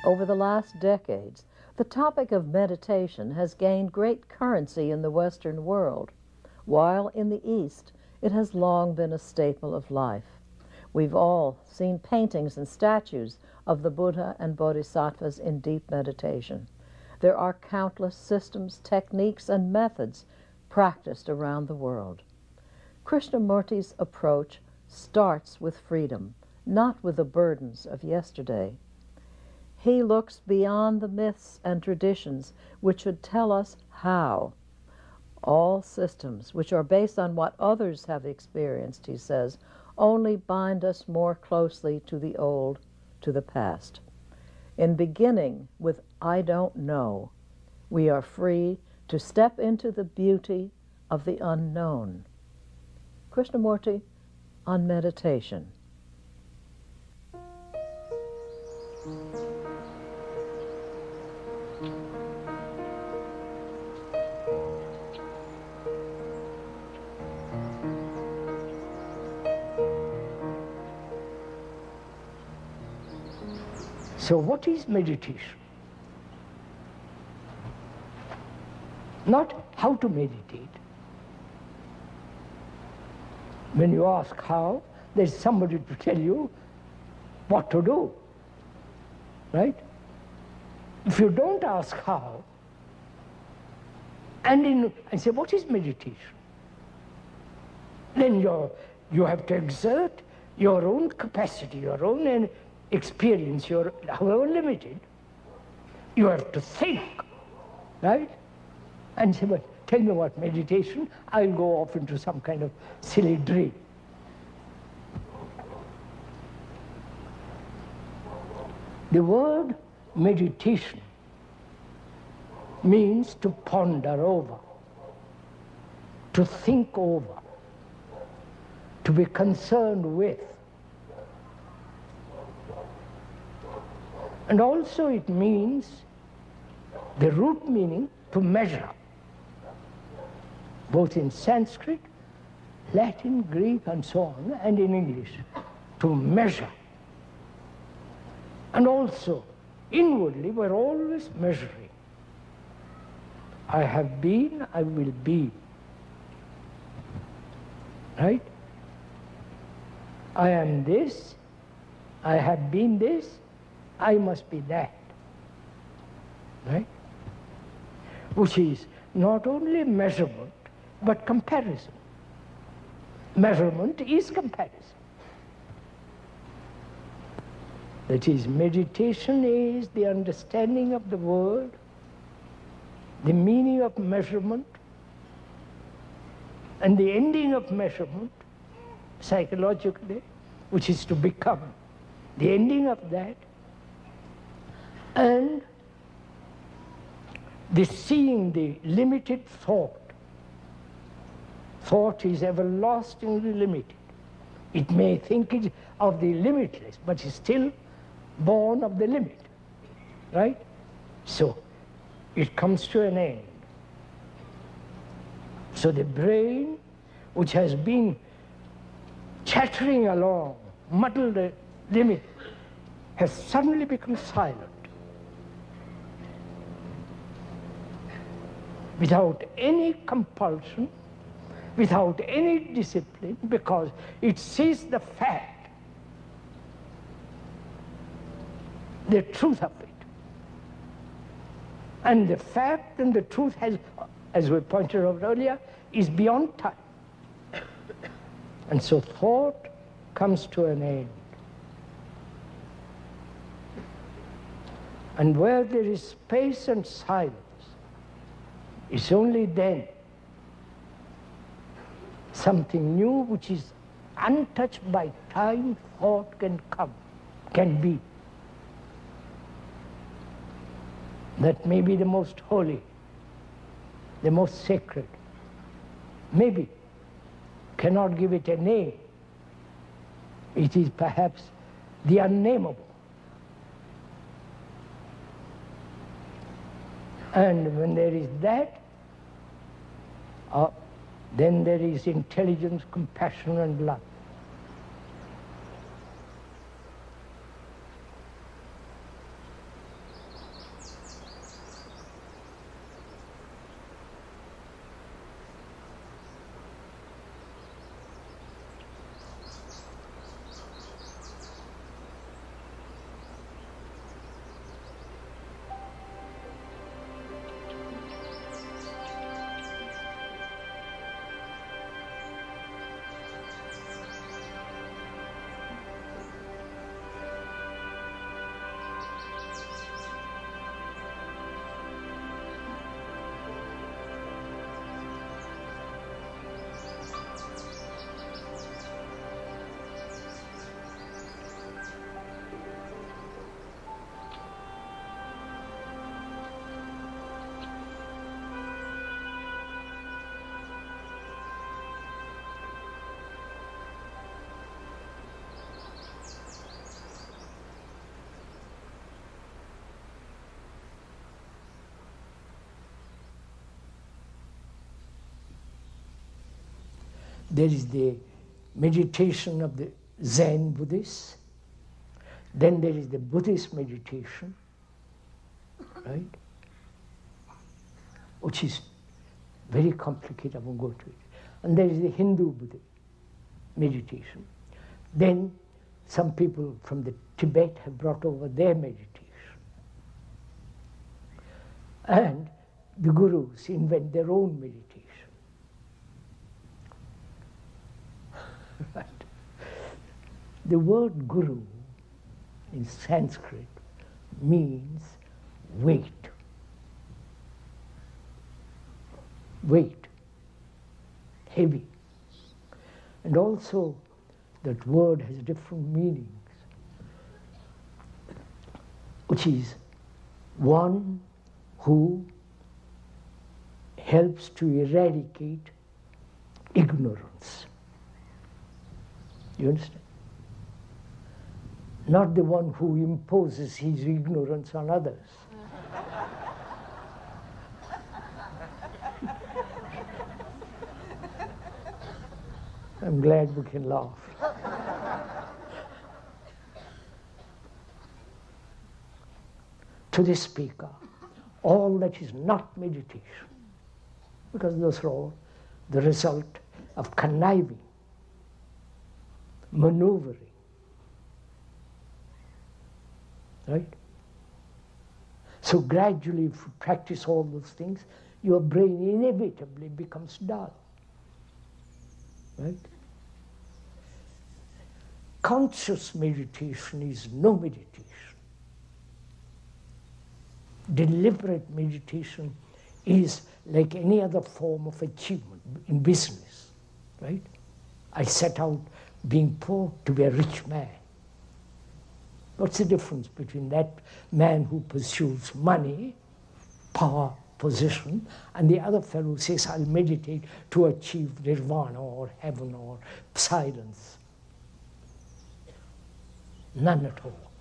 Over the last decades, the topic of meditation has gained great currency in the Western world, while in the East it has long been a staple of life. We've all seen paintings and statues of the Buddha and Bodhisattvas in deep meditation. There are countless systems, techniques, and methods practiced around the world. Krishnamurti's approach starts with freedom, not with the burdens of yesterday. He looks beyond the myths and traditions which should tell us how. All systems which are based on what others have experienced, he says, only bind us more closely to the old, to the past. In beginning with I don't know, we are free to step into the beauty of the unknown. Krishnamurti on meditation. So what is meditation? Not how to meditate. When you ask how, there's somebody to tell you what to do, right? If you don't ask how, and say, what is meditation? Then you have to exert your own capacity, your own experience, however limited. You have to think, right? And say, well, tell me what meditation, I'll go off into some kind of silly dream. The word meditation means to ponder over, to think over, to be concerned with. And also it means, the root meaning, to measure, both in Sanskrit, Latin, Greek, and so on, and in English, to measure. And also, inwardly, we're always measuring. I have been, I will be. Right? I am this, I have been this, I must be that. Right? Which is not only measurement, but comparison. Measurement is comparison. That is, meditation is the understanding of the word, the meaning of measurement, and the ending of measurement, psychologically, which is to become. The ending of that, and the seeing the limited thought. Thought is everlastingly limited. It may think it of the limitless, but is still born of the limit, right? So it comes to an end. So the brain, which has been chattering along, muddled the limit, has suddenly become silent. Without any compulsion, without any discipline, because it sees the fact, the truth of it. And the fact and the truth has as we pointed out earlier, is beyond time. And so thought comes to an end. And where there is space and silence, it's only then something new which is untouched by time, thought can be. That may be the most holy, the most sacred. Maybe cannot give it a name. It is perhaps the unnameable. And when there is that, then there is intelligence, compassion, and love. There is the meditation of the Zen Buddhists. Then there is the Buddhist meditation, right? Which is very complicated, I won't go to it. And there is the Hindu Buddhist meditation. Then some people from the Tibet have brought over their meditation. And the gurus invent their own meditation. Right. The word guru in Sanskrit means weight. Weight, heavy. And also that word has different meanings, which is one who helps to eradicate ignorance. You understand? Not the one who imposes his ignorance on others. I'm glad we can laugh. To the speaker, all that is not meditation, because those are all the result of conniving, maneuvering, right? So gradually, if you practice all those things, your brain inevitably becomes dull, right? Conscious meditation is no meditation. Deliberate meditation is like any other form of achievement in business, right? I set out being poor to be a rich man. What's the difference between that man who pursues money, power, position, and the other fellow who says, I'll meditate to achieve nirvana or heaven or silence? None at all.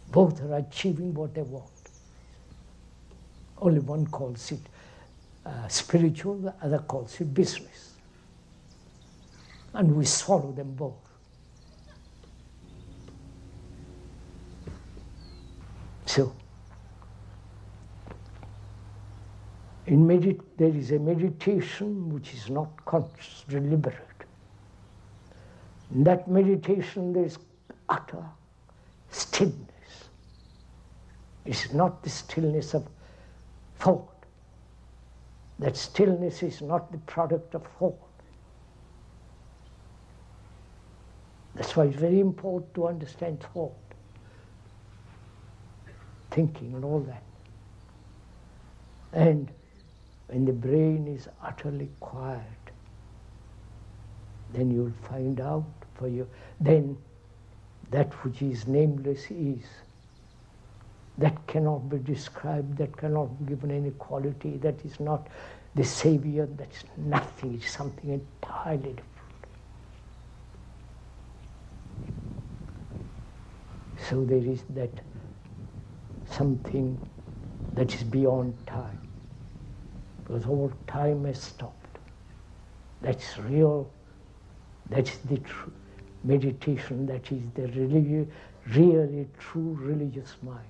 Both are achieving what they want. Only one calls it spiritual, the other calls it business. And we swallow them both. So, there is a meditation which is not conscious, deliberate. In that meditation there is utter stillness. It's not the stillness of thought. that stillness is not the product of thought. That's why it's very important to understand thought, thinking and all that. And when the brain is utterly quiet, then you'll find out for you, then that which is nameless is. That cannot be described, that cannot be given any quality, that is not the savior, that's nothing, it's something entirely different. So there is that something that is beyond time, because all time has stopped. That's real, that's the true meditation, that is the really true religious mind.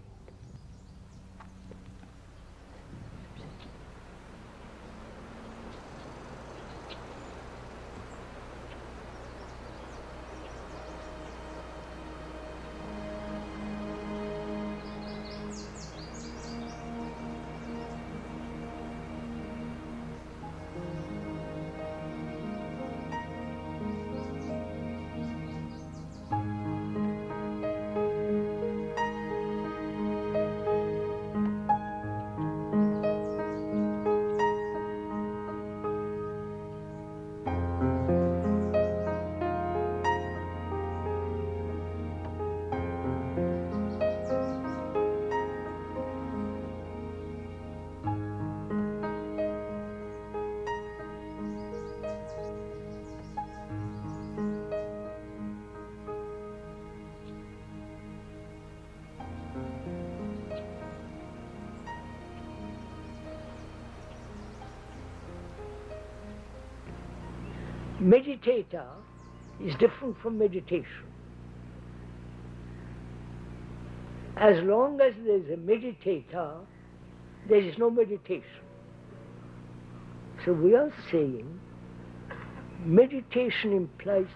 Meditator is different from meditation. As long as there is a meditator, there is no meditation. So we are saying meditation implies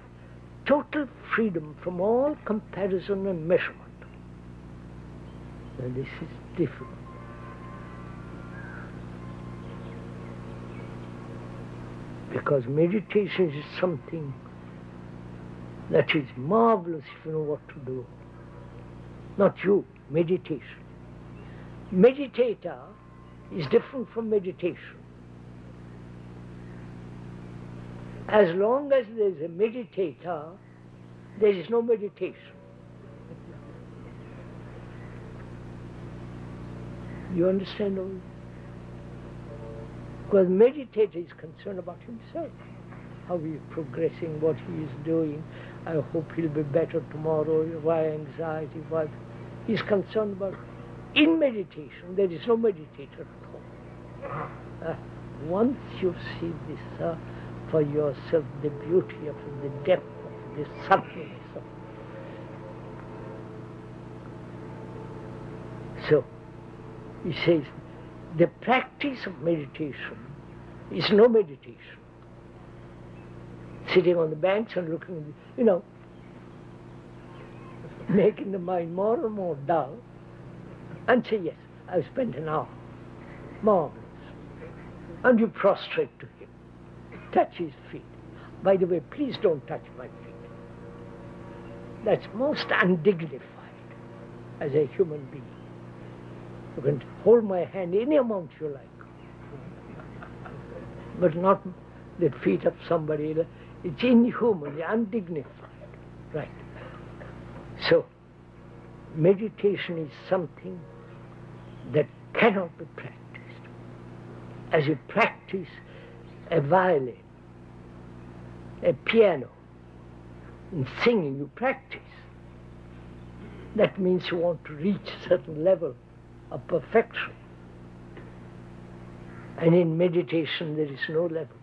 total freedom from all comparison and measurement. Now this is difficult. Because meditation is something that is marvelous if you know what to do. Not you, meditation. Meditator is different from meditation. As long as there is a meditator, there is no meditation. You understand all this? Because meditator is concerned about himself. How he is progressing, what he is doing. I hope he'll be better tomorrow. Why anxiety? Why? He's concerned about. In meditation, there is no meditator at all. Once you see this for yourself, the beauty of it, the depth of it, the subtleness of it. So, he says, the practice of meditation is no meditation. Sitting on the banks and looking, making the mind more and more dull, and say, yes, I've spent an hour. Marvelous. And you prostrate to him. Touch his feet. By the way, please don't touch my feet. That's most undignified as a human being. You can hold my hand any amount you like, but not the feet of somebody else. It's inhuman, undignified. Right. So, meditation is something that cannot be practiced. As you practice a violin, a piano, in singing you practice. That means you want to reach a certain level of perfection. And in meditation there is no level.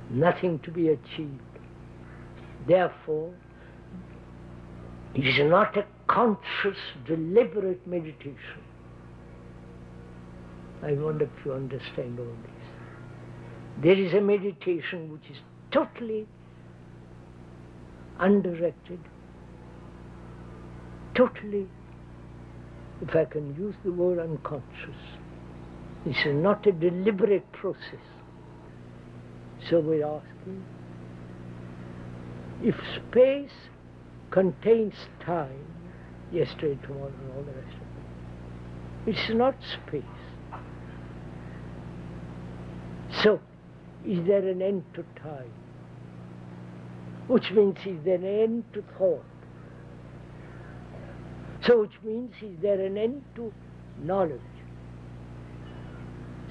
Nothing to be achieved. Therefore, it is not a conscious, deliberate meditation. I wonder if you understand all this. There is a meditation which is totally undirected, totally, if I can use the word, unconscious. This is not a deliberate process. So we're asking, if space contains time, yesterday, tomorrow, and all the rest of it, it's not space. So, is there an end to time? Which means, is there an end to thought? So, which means, is there an end to knowledge?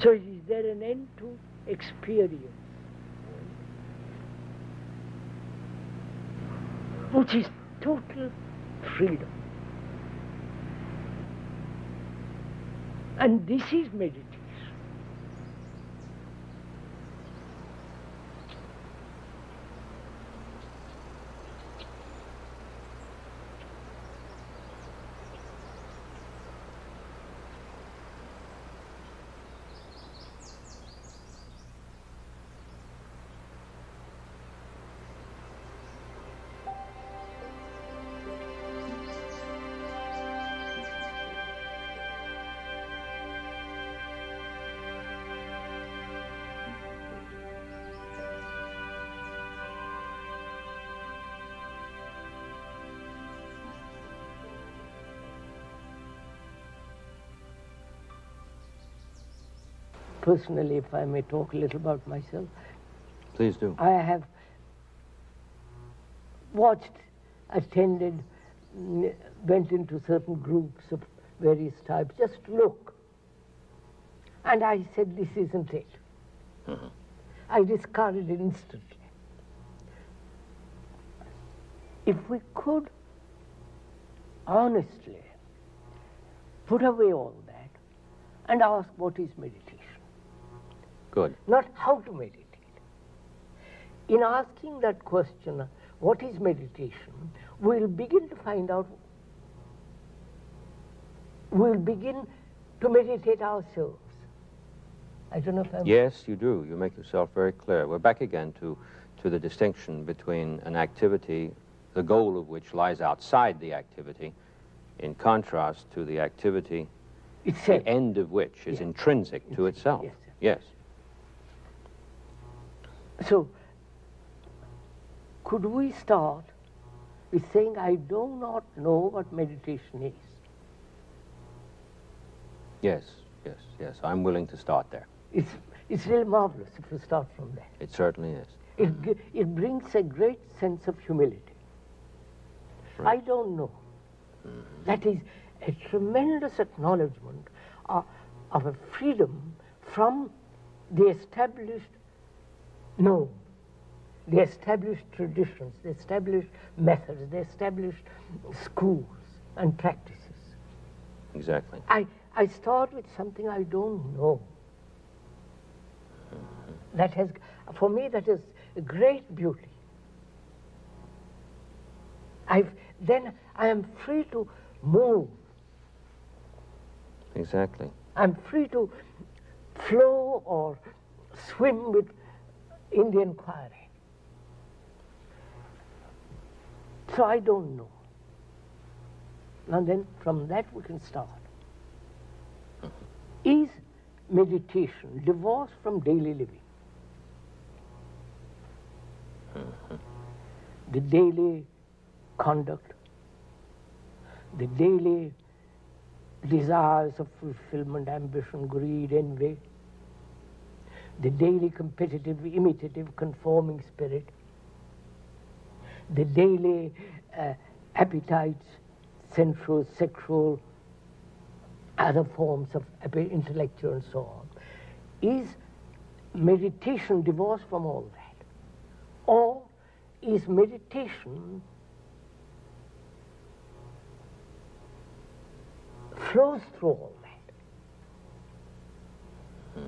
So, is there an end to experience? Which is total freedom. And this is meditation. Personally, if I may talk a little about myself. Please do. I have watched, attended, went into certain groups of various types, just look. And I said, this isn't it. Mm-hmm. I discarded it instantly. If we could honestly put away all that and ask what is meditation. Good. Not how to meditate. In asking that question, what is meditation, we'll begin to find out, we'll begin to meditate ourselves. I don't know if I'm... Yes, you do. You make yourself very clear. We're back again to the distinction between an activity, the goal of which lies outside the activity, in contrast to the activity, itself. The end of which is intrinsic to itself. Yes. Yes. So, could we start with saying, I do not know what meditation is? Yes, yes, yes. I'm willing to start there. It's really marvelous if we start from there. It certainly is. It brings a great sense of humility. Right. I don't know. Mm-hmm. That is a tremendous acknowledgement of a freedom from the established norm, the established traditions, the established methods, the established schools and practices. Exactly. I start with something I don't know. Mm-hmm. That has, for me, that is a great beauty. Then I am free to move. Exactly. I'm free to flow or swim in the inquiry. So I don't know. And then from that we can start. Is meditation divorced from daily living? The daily conduct, the daily desires of fulfillment, ambition, greed, envy, the daily competitive, imitative, conforming spirit, the daily appetites, sensual, sexual, other forms of intellectual and so on. Is meditation divorced from all that? Or is meditation flows through all that,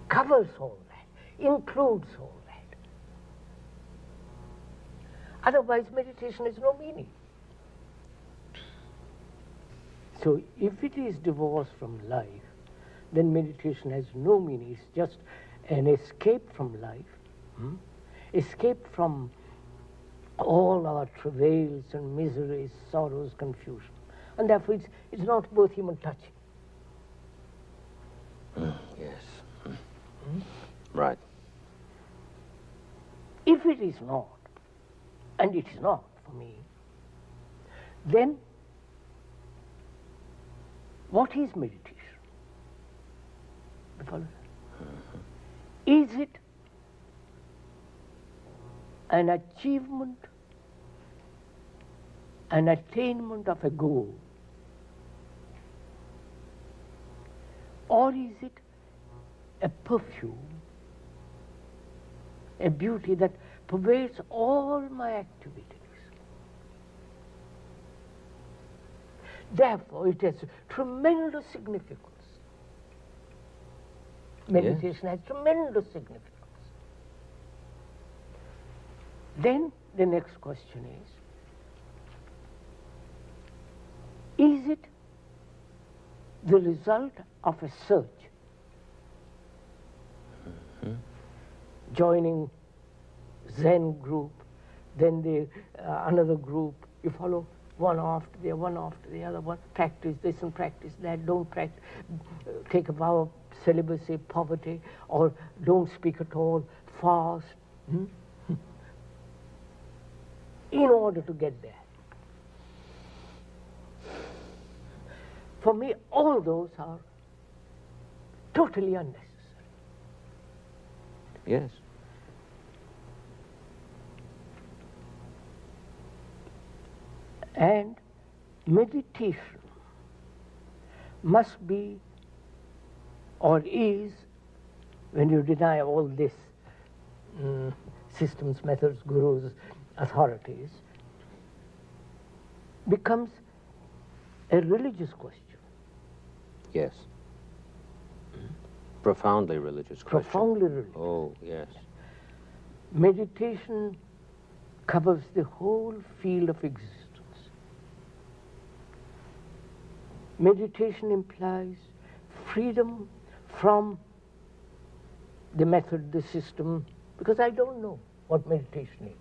covers all that, includes all that? Otherwise, meditation has no meaning. So, if it is divorced from life, then meditation has no meaning. It's just an escape from life, escape from all our travails and miseries, sorrows, confusion. And therefore, it's not worth even touching. Right. If it is not, and it is not for me, then what is meditation? You follow? Is it an achievement, an attainment of a goal? Or is it a perfume, a beauty that pervades all my activities? Therefore, it has tremendous significance. Meditation has tremendous significance. Then the next question is it the result of a search? Joining Zen group, then the another group, you follow, one after the other, one, practice this and practice that, don't practice, take a vow of celibacy, poverty, or don't speak at all, fast, in order to get there. For me, all those are totally unnecessary. Yes. And meditation must be, or is, when you deny all this, systems, methods, gurus, authorities, becomes a religious question. Yes. Profoundly religious question. Profoundly religious. Oh, yes. Meditation covers the whole field of existence. Meditation implies freedom from the method, the system, because I don't know what meditation is.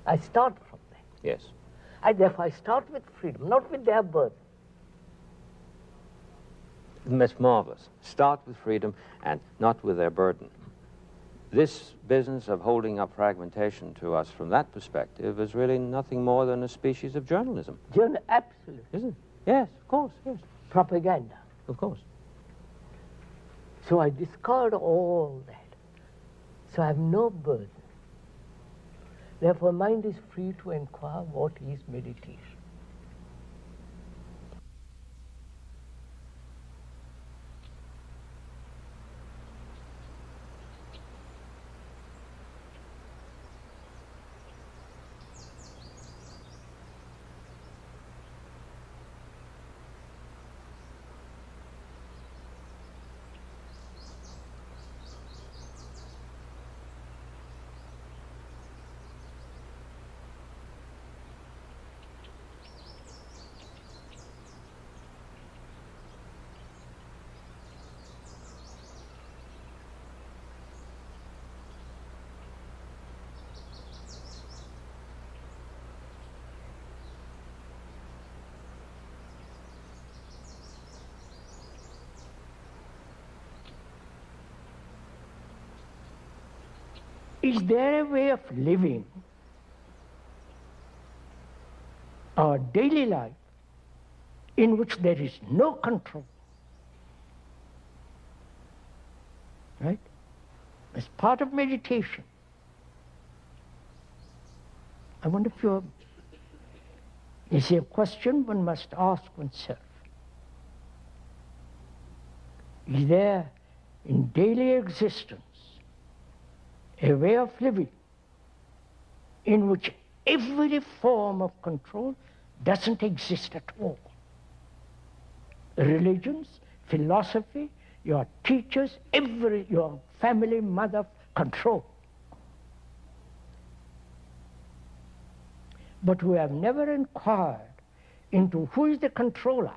I start from there. Yes. Therefore, I start with freedom, not with their burden. That's marvelous. Start with freedom and not with their burden. This business of holding up fragmentation to us from that perspective is really nothing more than a species of journalism. Absolutely. Isn't it? Yes, of course, yes. Propaganda. Of course. So I discard all that. So I have no burden. Therefore, mind is free to inquire what is meditation. Is there a way of living our daily life in which there is no control? Right? As part of meditation. I wonder if you're... Is a question one must ask oneself. Is there in daily existence a way of living in which every form of control doesn't exist at all? Religions, philosophy, your teachers, your family, mother, control. But we have never inquired into who is the controller.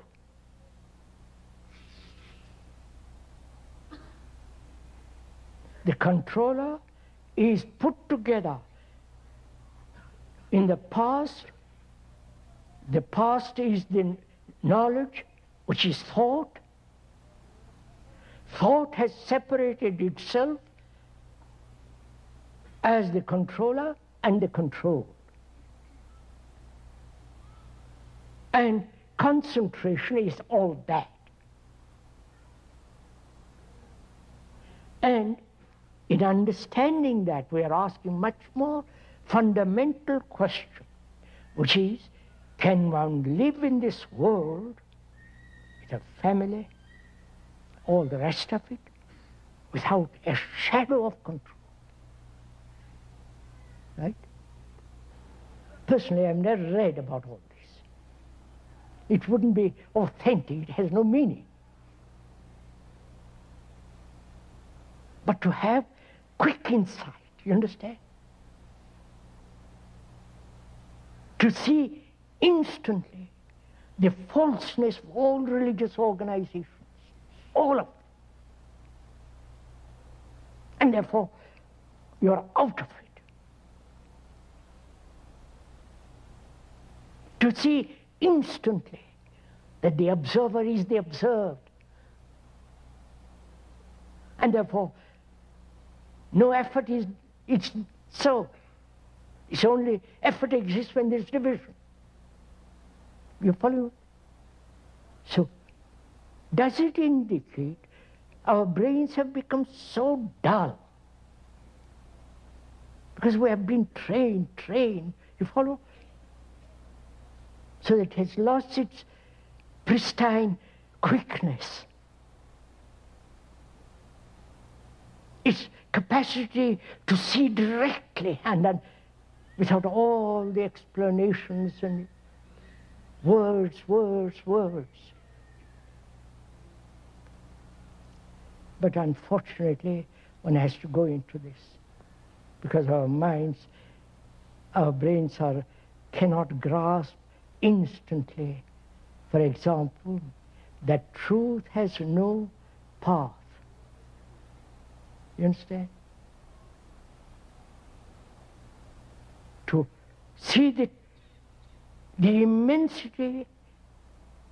The controller is put together in the past. The past is the knowledge, which is thought. Thought has separated itself as the controller and the controlled. And concentration is all that. And in understanding that, we are asking much more fundamental question, which is, can one live in this world with a family, all the rest of it, without a shadow of control? Right? Personally, I've never read about all this. It wouldn't be authentic, it has no meaning. But to have quick insight, you understand? To see instantly the falseness of all religious organizations, all of them. And therefore, you're out of it. To see instantly that the observer is the observed. And therefore, no effort is, it's so. It's only effort exists when there's division. You follow? So, does it indicate our brains have become so dull? Because we have been trained, you follow? So it has lost its pristine quickness. Its capacity to see directly and then without all the explanations and words. But unfortunately, one has to go into this because our minds, our brains cannot grasp instantly, for example, that truth has no path. You understand? To see the immensity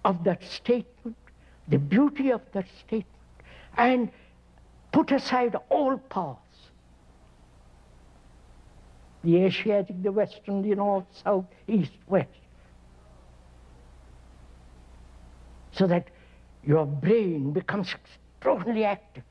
of that statement, the beauty of that statement, and put aside all paths. The Asiatic, the Western, the North, South, East, West. So that your brain becomes extraordinarily active.